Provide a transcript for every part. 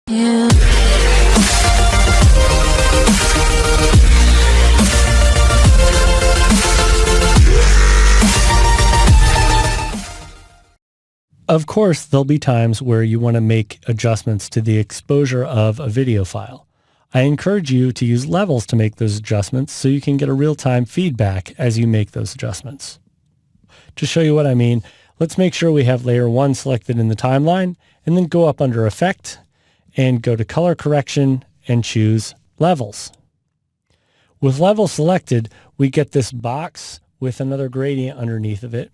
Yeah. Of course, there'll be times where you want to make adjustments to the exposure of a video file. I encourage you to use levels to make those adjustments so you can get a real-time feedback as you make those adjustments. To show you what I mean, let's make sure we have layer 1 selected in the timeline and then go up under Effect and go to Color Correction and choose Levels. With Level selected, we get this box with another gradient underneath of it.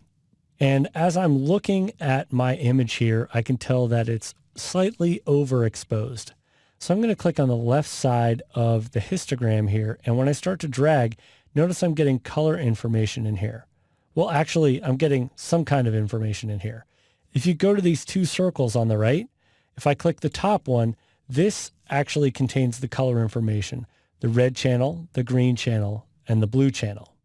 And as I'm looking at my image here, I can tell that it's slightly overexposed. So I'm going to click on the left side of the histogram here. And when I start to drag, notice I'm getting color information in here. Well, actually, I'm getting some kind of information in here. If you go to these two circles on the right, if I click the top one, this actually contains the color information, the red channel, the green channel, and the blue channel.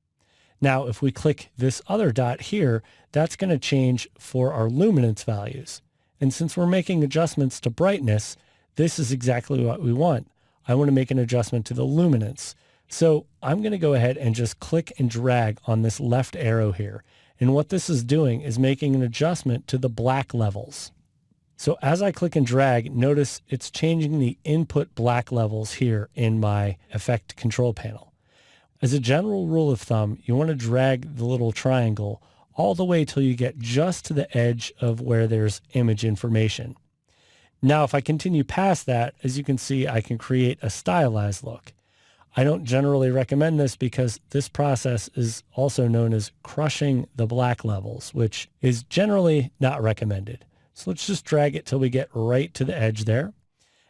Now, if we click this other dot here, that's going to change for our luminance values. And since we're making adjustments to brightness, this is exactly what we want. I want to make an adjustment to the luminance. So I'm going to go ahead and just click and drag on this left arrow here. And what this is doing is making an adjustment to the black levels. So as I click and drag, notice it's changing the input black levels here in my effect control panel. As a general rule of thumb, you want to drag the little triangle all the way till you get just to the edge of where there's image information. Now, if I continue past that, as you can see, I can create a stylized look. I don't generally recommend this because this process is also known as crushing the black levels, which is generally not recommended. So let's just drag it till we get right to the edge there.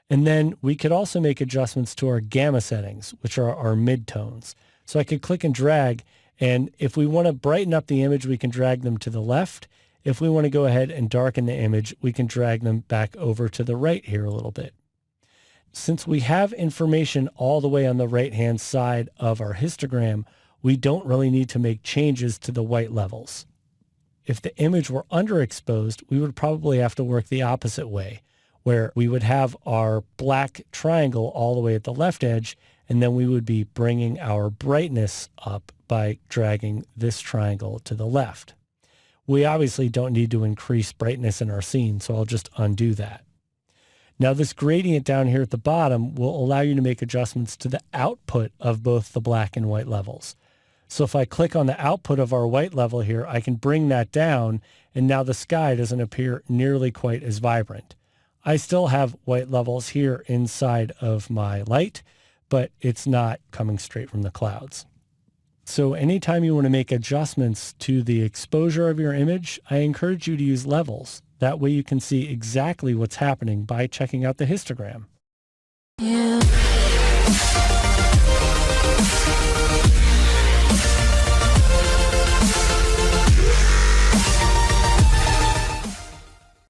And then we could also make adjustments to our gamma settings, which are our midtones. So I could click and drag, and if we want to brighten up the image, we can drag them to the left. If we want to go ahead and darken the image, we can drag them back over to the right here a little bit. Since we have information all the way on the right-hand side of our histogram, we don't really need to make changes to the white levels. If the image were underexposed, we would probably have to work the opposite way, where we would have our black triangle all the way at the left edge, and then we would be bringing our brightness up by dragging this triangle to the left. We obviously don't need to increase brightness in our scene, so I'll just undo that. Now this gradient down here at the bottom will allow you to make adjustments to the output of both the black and white levels. So if I click on the output of our white level here, I can bring that down, and now the sky doesn't appear nearly quite as vibrant. I still have white levels here inside of my light, but it's not coming straight from the clouds. So anytime you want to make adjustments to the exposure of your image, I encourage you to use levels. That way you can see exactly what's happening by checking out the histogram. Yeah.